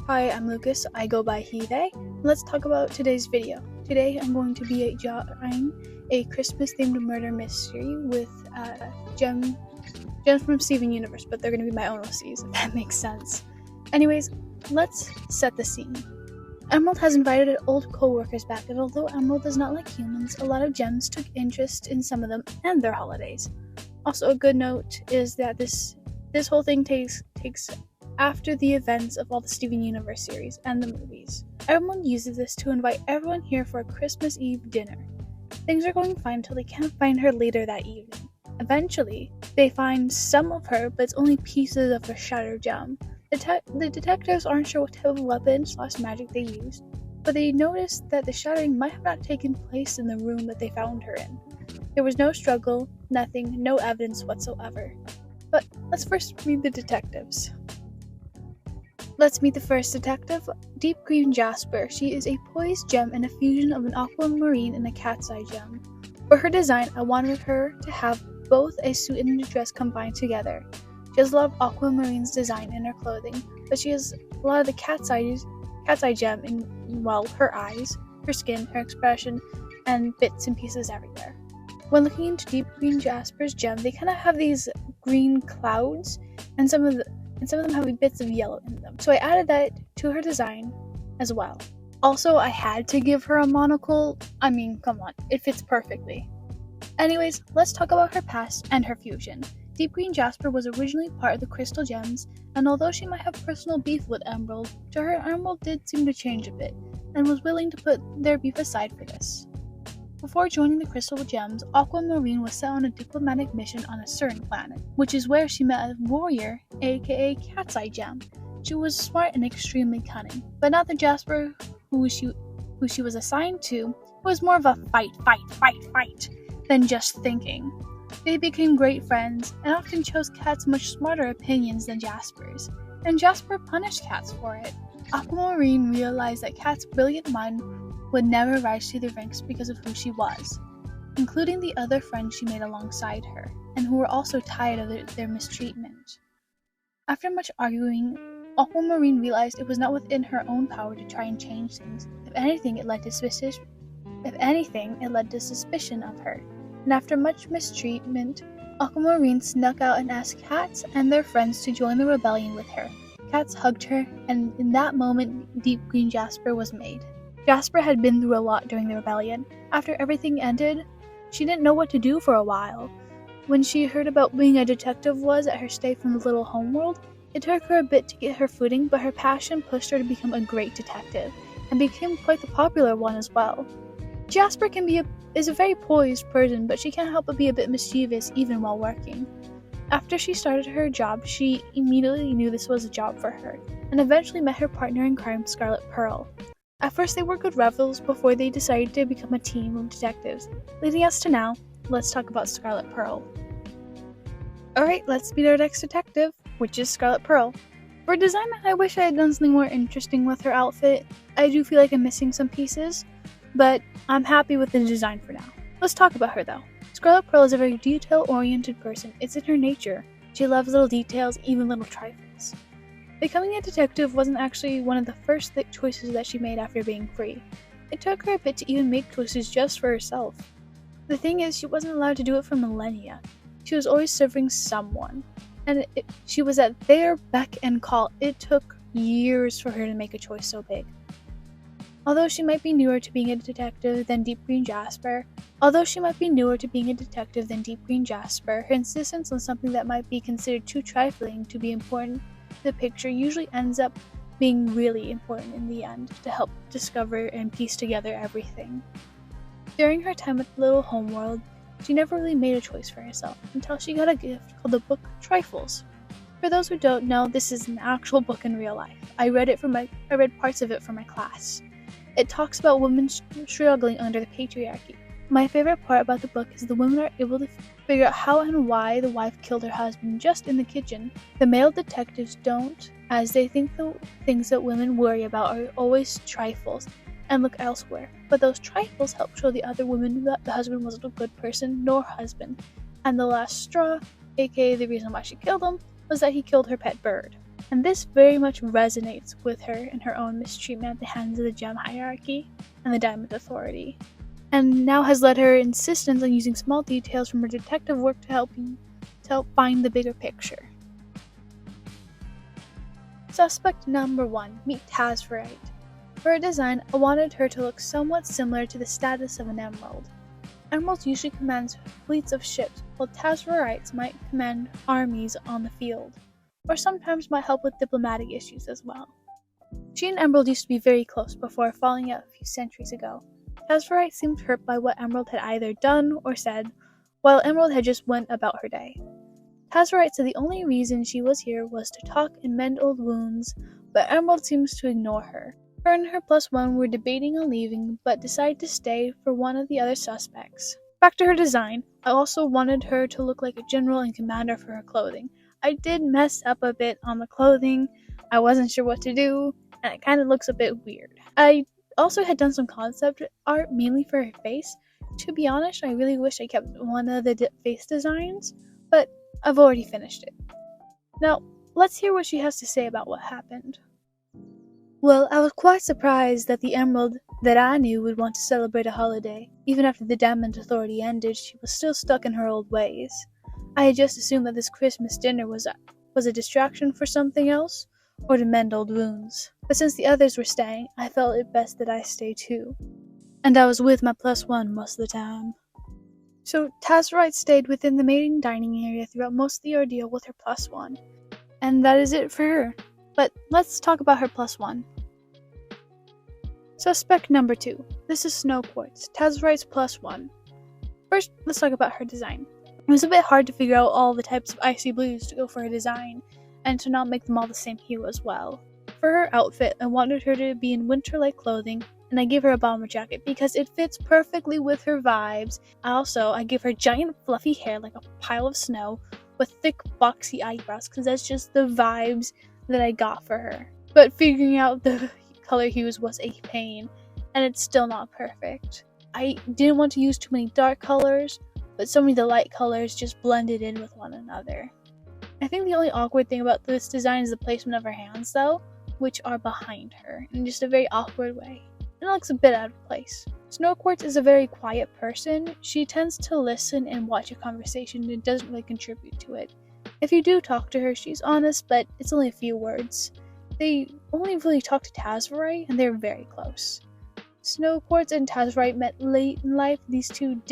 Hi, I'm Lucas. I go by he, they. Let's talk about today's video. Today I'm going to be drawing a Christmas-themed murder mystery with gems from Steven Universe, but they're going to be my own OCs, if that makes sense. Anyways, let's set the scene. Emerald has invited her old co-workers back, and although Emerald does not like humans, a lot of gems took interest in some of them and their holidays. Also, a good note is that this whole thing takes after the events of all the Steven Universe series and the movies. Emerald uses this to invite everyone here for a Christmas Eve dinner. Things are going fine until they can't find her later that evening. Eventually, they find some of her, but it's only pieces of her shattered gem. The detectives aren't sure what type of weapon/magic they used, but they noticed that the shattering might have not taken place in the room that they found her in. There was no struggle, nothing, no evidence whatsoever. But let's first meet the detectives. Let's meet the first detective, Deep Green Jasper. She is a poised gem and a fusion of an aquamarine and a cat's eye gem. For her design, I wanted her to have both a suit and a dress combined together. She has a lot of aquamarine's design in her clothing, but she has a lot of the cat's eye gem in, well, her eyes, her skin, her expression, and bits and pieces everywhere. When looking into Deep Green Jasper's gem, they kind of have these green clouds, and some of them have bits of yellow in them. So I added that to her design as well. Also, I had to give her a monocle. I mean, come on, it fits perfectly. Anyways, let's talk about her past and her fusion. Deep Green Jasper was originally part of the Crystal Gems, and although she might have personal beef with Emerald, to her Emerald did seem to change a bit, and was willing to put their beef aside for this. Before joining the Crystal Gems, Aquamarine was sent on a diplomatic mission on a certain planet, which is where she met a warrior, aka Cat's Eye Gem. She was smart and extremely cunning, but not the Jasper who she was assigned to was more of a fight than just thinking. They became great friends, and often chose Cat's much smarter opinions than Jasper's, and Jasper punished Cat's for it. Aquamarine realized that Cat's brilliant mind would never rise to the ranks because of who she was, including the other friends she made alongside her, and who were also tired of their mistreatment. After much arguing, Aquamarine realized it was not within her own power to try and change things. If anything, it led to suspicion of her. And after much mistreatment, Aquamarine snuck out and asked Cats and their friends to join the rebellion with her. Cats hugged her, and in that moment, Deep Green Jasper was made. Jasper had been through a lot during the rebellion. After everything ended, she didn't know what to do for a while. When she heard about being a detective was at her stay from the little homeworld, it took her a bit to get her footing, but her passion pushed her to become a great detective, and became quite the popular one as well. Jasper is a very poised person, but she can't help but be a bit mischievous even while working. After she started her job, she immediately knew this was a job for her, and eventually met her partner in crime, Scarlet Pearl. At first they were good rivals before they decided to become a team of detectives. Leading us to now, let's talk about Scarlet Pearl. Alright, let's meet our next detective, which is Scarlet Pearl. For design, I wish I had done something more interesting with her outfit. I do feel like I'm missing some pieces, but I'm happy with the design for now. Let's talk about her though. Scarlet Pearl is a very detail-oriented person. It's in her nature. She loves little details, even little trifles. Becoming a detective wasn't actually one of the first choices that she made after being free. It took her a bit to even make choices just for herself. The thing is, she wasn't allowed to do it for millennia. She was always serving someone, and she was at their beck and call. It took years for her to make a choice so big. Although she might be newer to being a detective than Deep Green Jasper, her insistence on something that might be considered too trifling to be important to the picture usually ends up being really important in the end to help discover and piece together everything. During her time at the little homeworld, she never really made a choice for herself until she got a gift called the book Trifles. For those who don't know, this is an actual book in real life. I read parts of it for my class. It talks about women struggling under the patriarchy. My favorite part about the book is the women are able to figure out how and why the wife killed her husband just in the kitchen. The male detectives don't, as they think the things that women worry about are always trifles and look elsewhere. But those trifles help show the other women that the husband wasn't a good person nor husband. And the last straw, aka the reason why she killed him, was that he killed her pet bird. and this very much resonates with her and her own mistreatment at the hands of the gem hierarchy and the Diamond Authority, and now has led her insistence on using small details from her detective work to help find the bigger picture. Suspect number 1, meet Tazverite. For her design, I wanted her to look somewhat similar to the status of an emerald. Emeralds usually command fleets of ships, while Tazverites might command armies on the field, or sometimes might help with diplomatic issues as well. She and Emerald used to be very close before falling out a few centuries ago. Tazverite seemed hurt by what Emerald had either done or said, while Emerald had just went about her day. Tazverite said the only reason she was here was to talk and mend old wounds, but Emerald seems to ignore her. Her and her +1 were debating on leaving, but decided to stay for one of the other suspects. Back to her design, I also wanted her to look like a general and commander for her clothing. I did mess up a bit on the clothing, I wasn't sure what to do, and it kind of looks a bit weird. I also had done some concept art mainly for her face. To be honest, I really wish I kept one of the face designs, but I've already finished it. Now, let's hear what she has to say about what happened. Well, I was quite surprised that the Emerald that I knew would want to celebrate a holiday. Even after the Diamond Authority ended, she was still stuck in her old ways. I had just assumed that this Christmas dinner was a distraction for something else, or to mend old wounds. But since the others were staying, I felt it best that I stay too. And I was with my +1 most of the time. So Tazverite stayed within the main dining area throughout most of the ordeal with her +1. And that is it for her. But let's talk about her +1. Suspect number 2. This is Snow Quartz, Tazverite's +1. First, let's talk about her design. It was a bit hard to figure out all the types of icy blues to go for her design, and to not make them all the same hue as well. For her outfit, I wanted her to be in winter-like clothing, and I gave her a bomber jacket because it fits perfectly with her vibes. I gave her giant fluffy hair like a pile of snow, with thick boxy eyebrows because that's just the vibes that I got for her. But figuring out the color hues was a pain, and it's still not perfect. I didn't want to use too many dark colors, but so many of the light colors just blended in with one another. I think the only awkward thing about this design is the placement of her hands though, which are behind her, in just a very awkward way. And it looks a bit out of place. Snow Quartz is a very quiet person. She tends to listen and watch a conversation and doesn't really contribute to it. If you do talk to her, she's honest, but it's only a few words. They only really talk to Tazverite, and they're very close. Snow Quartz and Tazverite met late in life. These two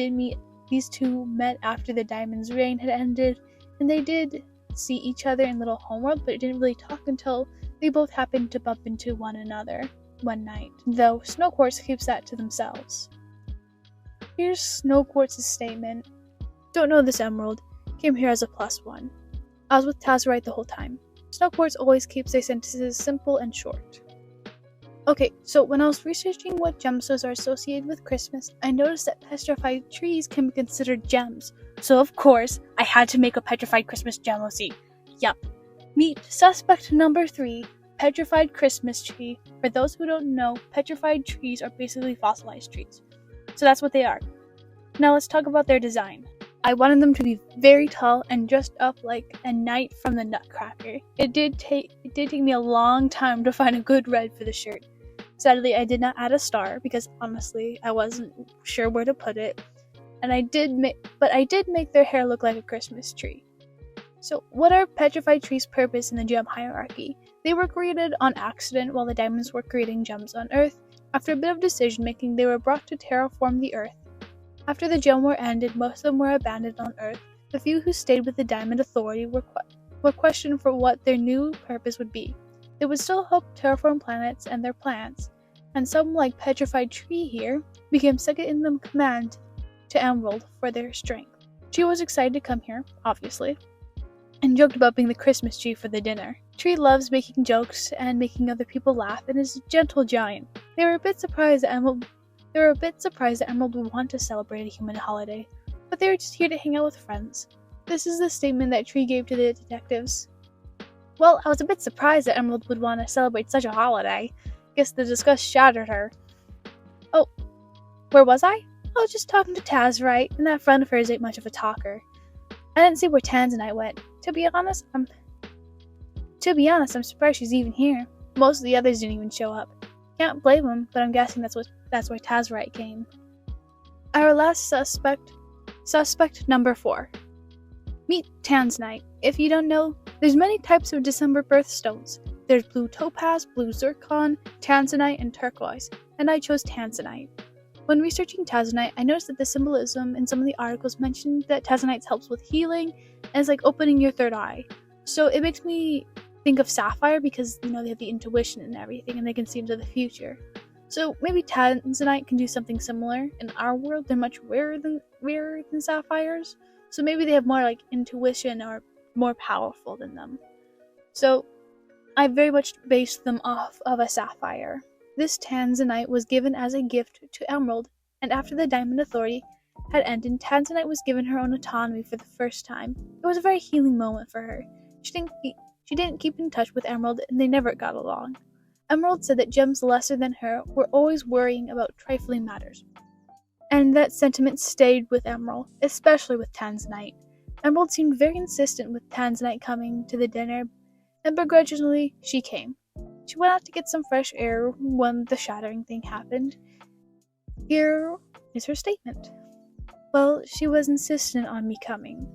met after the Diamond's reign had ended, and they did see each other in Little Homeworld, but didn't really talk until they both happened to bump into one another one night, though Snow Quartz keeps that to themselves. Here's Snow Quartz's statement. Don't know this emerald. Came here as a +1. I was with Tazverite the whole time. Snow Quartz always keeps their sentences simple and short. Okay, so when I was researching what gemstones are associated with Christmas, I noticed that petrified trees can be considered gems. So of course, I had to make a petrified Christmas gem OC. Yup. Meet suspect number 3, petrified Christmas tree. For those who don't know, petrified trees are basically fossilized trees. So that's what they are. Now let's talk about their design. I wanted them to be very tall and dressed up like a knight from the Nutcracker. It did take me a long time to find a good red for the shirt. Sadly, I did not add a star because honestly, I wasn't sure where to put it. And I did make their hair look like a Christmas tree. So, what are petrified trees' purpose in the gem hierarchy? They were created on accident while the diamonds were creating gems on Earth. After a bit of decision making, they were brought to terraform the Earth. After the Gem War ended, most of them were abandoned on Earth. The few who stayed with the Diamond Authority were questioned for what their new purpose would be. They would still help terraform planets and their plants, and some, like Petrified Tree here, became second in the command to Emerald for their strength. She was excited to come here, obviously, and joked about being the Christmas tree for the dinner. Tree loves making jokes and making other people laugh and is a gentle giant. They were a bit surprised that Emerald would want to celebrate a human holiday, but they were just here to hang out with friends. This is the statement that Tree gave to the detectives. Well, I was a bit surprised that Emerald would want to celebrate such a holiday. Guess the disgust shattered her. Oh, where was I? I was just talking to Tazverite, and that friend of hers ain't much of a talker. I didn't see where Tanzanite went. To be honest, To be honest, I'm surprised she's even here. Most of the others didn't even show up. Can't blame them, but I'm guessing that's why Tazrite came. Our last suspect number 4. Meet Tanzanite. If you don't know, there's many types of December birthstones. There's blue topaz, blue zircon, tanzanite, and turquoise, and I chose tanzanite. When researching tanzanite, I noticed that the symbolism in some of the articles mentioned that tanzanite helps with healing, and it's like opening your third eye. So it makes me think of sapphire because, they have the intuition and everything, and they can see into the future. So maybe tanzanite can do something similar. In our world, they're much rarer than sapphires, so maybe they have more like intuition or more powerful than them. So I very much based them off of a sapphire. This tanzanite was given as a gift to Emerald, and after the Diamond Authority had ended, tanzanite was given her own autonomy for the first time. It was a very healing moment for her. She didn't keep in touch with Emerald, and they never got along. Emerald said that gems lesser than her were always worrying about trifling matters, and that sentiment stayed with Emerald, especially with tanzanite. Emerald seemed very insistent with tanzanite coming to the dinner, and begrudgingly she came. She went out to get some fresh air when the shattering thing happened. Here is her statement. Well, she was insistent on me coming.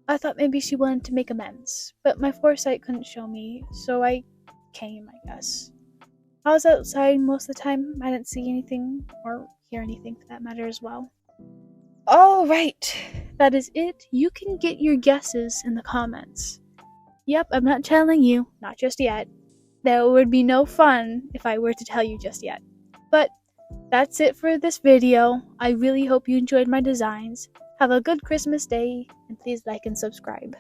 I thought maybe she wanted to make amends, but my foresight couldn't show me, so I came, I guess. I was outside most of the time. I didn't see anything or hear anything for that matter as well. Alright, that is it. You can get your guesses in the comments. Yep, I'm not telling you, not just yet. That would be no fun if I were to tell you just yet. But that's it for this video. I really hope you enjoyed my designs. Have a good Christmas day, and please like and subscribe.